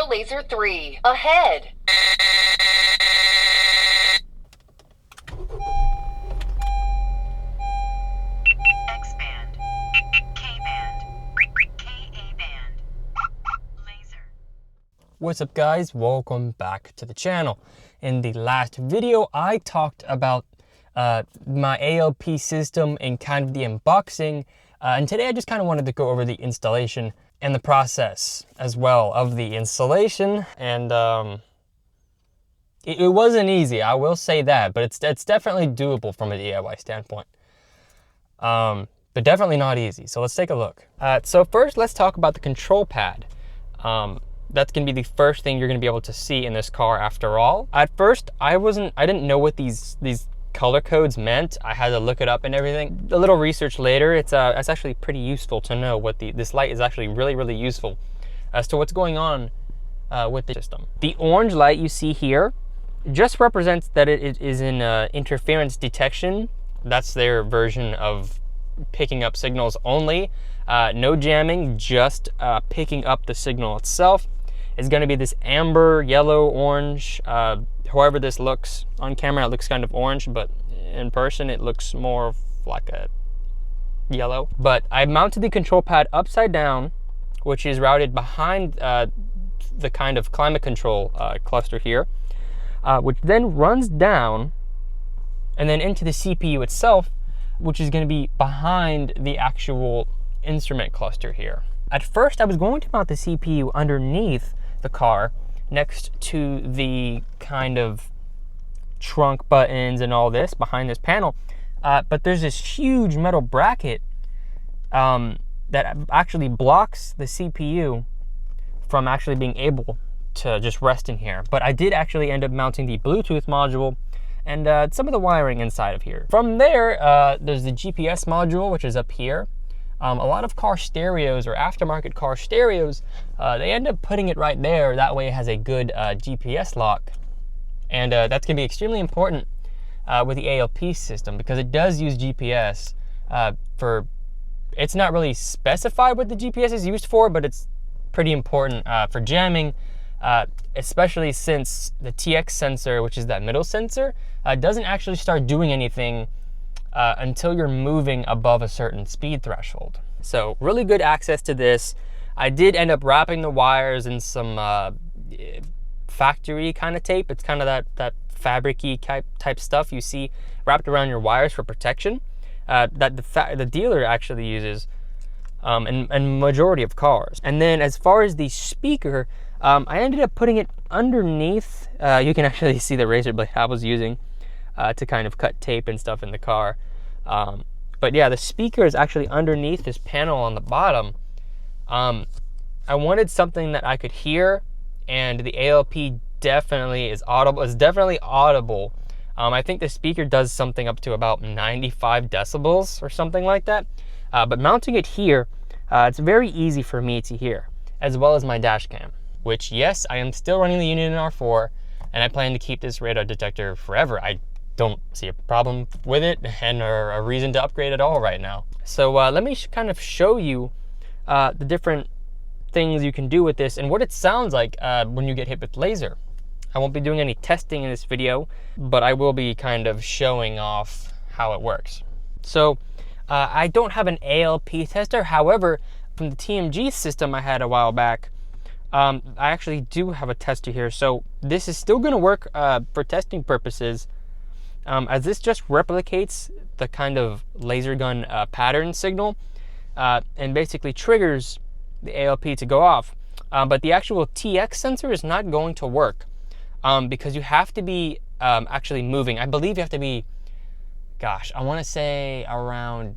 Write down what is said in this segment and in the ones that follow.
AntiLaser 3. Ahead. X-band, K-band, Ka-band, laser. What's up guys, welcome back to the channel. In the last video I talked about my ALP system and kind of the unboxing, and today I just kind of wanted to go over the installation and the process as well of the installation. And it wasn't easy, I will say that, but it's definitely doable from a DIY standpoint, but definitely not easy. So let's take a look. So first let's talk about the control pad. That's going to be the first thing you're going to be able to see in this car after all. At first, I didn't know what these color codes meant. I had to look it up and everything. A little research later, it's actually pretty useful to know what this light is actually really useful as to what's going on with the system. The orange light you see here just represents that it is in interference detection. That's their version of picking up signals only. No jamming, just picking up the signal itself. It's going to be this amber, yellow, orange. However this looks on camera, it looks kind of orange, but in person it looks more like a yellow. But I mounted the control pad upside down, which is routed behind the kind of climate control cluster here, which then runs down and then into the CPU itself, which is going to be behind the actual instrument cluster here. At first I was going to mount the CPU underneath the car next to the kind of trunk buttons and all this behind this panel, but there's this huge metal bracket that actually blocks the CPU from actually being able to just rest in here. But I did actually end up mounting the Bluetooth module and some of the wiring inside of here. From there, there's the GPS module, which is up here. A lot of car stereos or aftermarket car stereos, they end up putting it right there. That way it has a good GPS lock. And that's going to be extremely important with the ALP system, because it does use GPS it's not really specified what the GPS is used for, but it's pretty important for jamming, especially since the TX sensor, which is that middle sensor, doesn't actually start doing anything until you're moving above a certain speed threshold. So really good access to this. I did end up wrapping the wires in some factory kind of tape. It's kind of that fabric-y type stuff you see wrapped around your wires for protection that the dealer actually uses in majority of cars. And then as far as the speaker, I ended up putting it underneath. You can actually see the razor blade I was using to kind of cut tape and stuff in the car. But yeah, the speaker is actually underneath this panel on the bottom. I wanted something that I could hear, and the ALP definitely is audible. It's definitely audible. I think the speaker does something up to about 95 decibels or something like that. But mounting it here, it's very easy for me to hear, as well as my dash cam, which yes, I am still running the Uniden R4, and I plan to keep this radar detector forever. I don't see a problem with it and or a reason to upgrade at all right now. So let me kind of show you the different things you can do with this and what it sounds like when you get hit with laser. I won't be doing any testing in this video, but I will be kind of showing off how it works. So I don't have an ALP tester. However, from the TMG system I had a while back, I actually do have a tester here. So this is still going to work for testing purposes, as this just replicates the kind of laser gun pattern signal and basically triggers the ALP to go off. But the actual TX sensor is not going to work because you have to be actually moving. I believe you have to be, gosh, I want to say around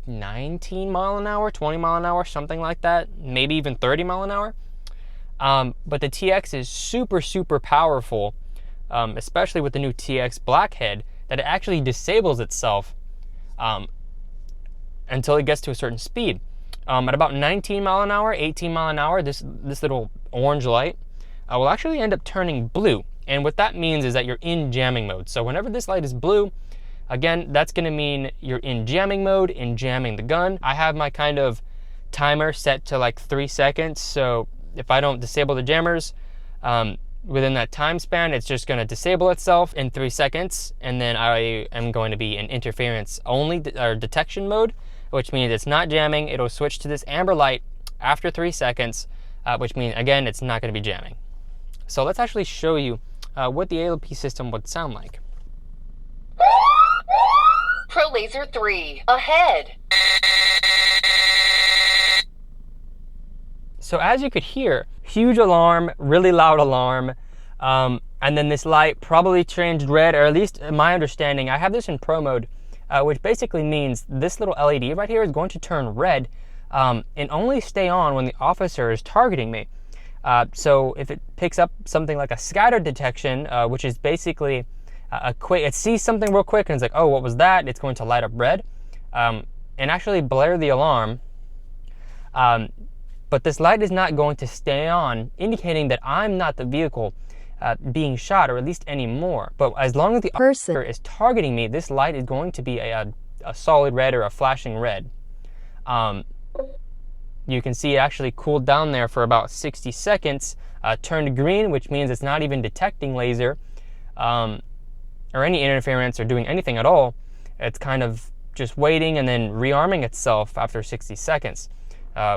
19 mile an hour, 20 mile an hour, something like that, maybe even 30 mile an hour. But the TX is super powerful, especially with the new TX Blackhead, that it actually disables itself until it gets to a certain speed. At about 19 mile an hour, 18 mile an hour, this little orange light will actually end up turning blue. And what that means is that you're in jamming mode. So whenever this light is blue, again, that's gonna mean you're in jamming mode, in jamming the gun. I have my kind of timer set to like 3 seconds. So if I don't disable the jammers, Within that time span, it's just going to disable itself in 3 seconds, and then I am going to be in interference only or detection mode, which means it's not jamming. It'll switch to this amber light after 3 seconds, which means, again, it's not going to be jamming. So let's actually show you what the ALP system would sound like. ProLaser 3, ahead. So as you could hear, huge alarm, really loud alarm, and then this light probably changed red, or at least in my understanding, I have this in pro mode, which basically means this little LED right here is going to turn red and only stay on when the officer is targeting me. So if it picks up something like a scatter detection, which is basically a quick, it sees something real quick and it's like, oh, what was that? It's going to light up red and actually blare the alarm. But this light is not going to stay on, indicating that I'm not the vehicle being shot, or at least anymore. But as long as the officer is targeting me, this light is going to be a solid red or a flashing red. You can see it actually cooled down there for about 60 seconds, turned green, which means it's not even detecting laser or any interference or doing anything at all. It's kind of just waiting and then rearming itself after 60 seconds.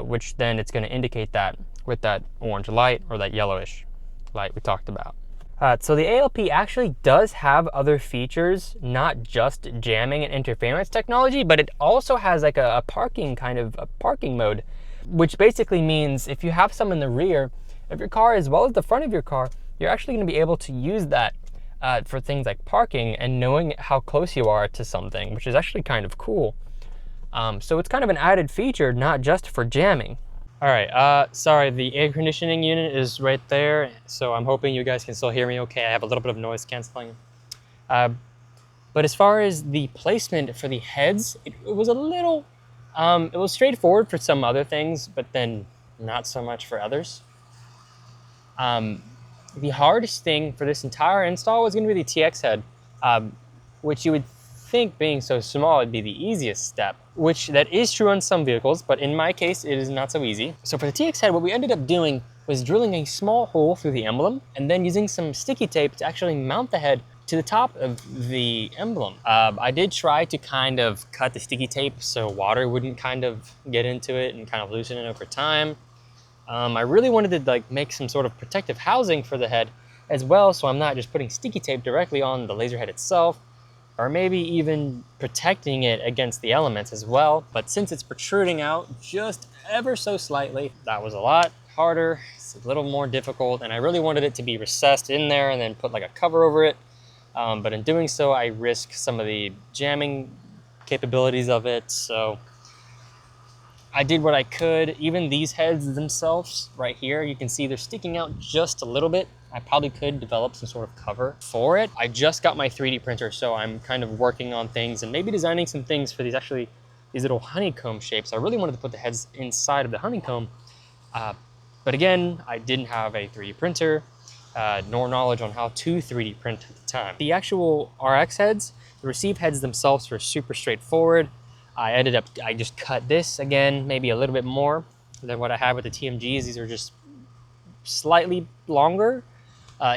Which then it's going to indicate that with that orange light or that yellowish light we talked about. So the ALP actually does have other features, not just jamming and interference technology, but it also has like a parking mode, which basically means if you have some in the rear of your car as well as the front of your car, you're actually going to be able to use that for things like parking and knowing how close you are to something, which is actually kind of cool. So it's kind of an added feature, not just for jamming. All right, sorry, the air conditioning unit is right there, so I'm hoping you guys can still hear me okay. I have a little bit of noise canceling. But as far as the placement for the heads, it was a little, it was straightforward for some other things, but then not so much for others. The hardest thing for this entire install was going to be the TX head, which you would think being so small would be the easiest step, which that is true on some vehicles, but in my case it is not so easy. So for the TX head, what we ended up doing was drilling a small hole through the emblem and then using some sticky tape to actually mount the head to the top of the emblem. I did try to kind of cut the sticky tape so water wouldn't kind of get into it and kind of loosen it over time. I really wanted to like make some sort of protective housing for the head as well, so I'm not just putting sticky tape directly on the laser head itself, or maybe even protecting it against the elements as well. But since it's protruding out just ever so slightly, that was a lot harder. It's a little more difficult, and I really wanted it to be recessed in there and then put like a cover over it. But in doing so, I risk some of the jamming capabilities of it. So I did what I could. Even these heads themselves right here, you can see they're sticking out just a little bit. I probably could develop some sort of cover for it. I just got my 3D printer, so I'm kind of working on things and maybe designing some things for these little honeycomb shapes. I really wanted to put the heads inside of the honeycomb. But again, I didn't have a 3D printer, nor knowledge on how to 3D print at the time. The actual RX heads, the receive heads themselves were super straightforward. I just cut this again, maybe a little bit more than what I had with the TMGs. These are just slightly longer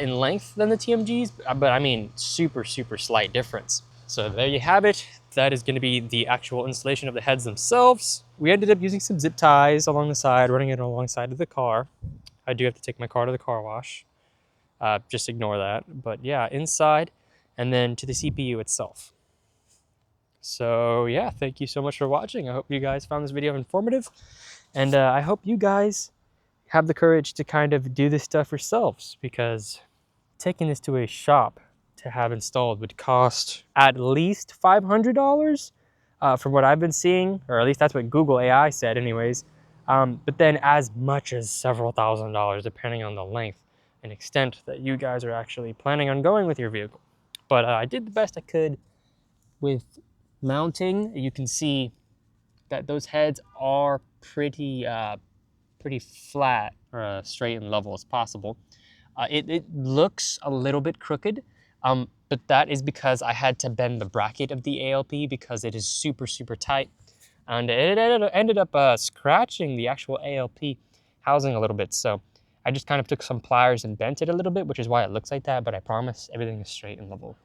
in length than the TMGs, but I mean, super, super slight difference. So there you have it. That is going to be the actual installation of the heads themselves. We ended up using some zip ties along the side, running it alongside of the car. I do have to take my car to the car wash. Just ignore that. But yeah, inside and then to the CPU itself. So yeah, thank you so much for watching. I hope you guys found this video informative, and I hope you guys have the courage to kind of do this stuff yourselves, because taking this to a shop to have installed would cost at least $500 from what I've been seeing, or at least that's what Google AI said anyways. But then as much as several $1,000s depending on the length and extent that you guys are actually planning on going with your vehicle. But I did the best I could with mounting. You can see that those heads are pretty flat or straight and level as possible. It looks a little bit crooked, but that is because I had to bend the bracket of the ALP because it is super, super tight. And it ended up scratching the actual ALP housing a little bit. So I just kind of took some pliers and bent it a little bit, which is why it looks like that, but I promise everything is straight and level.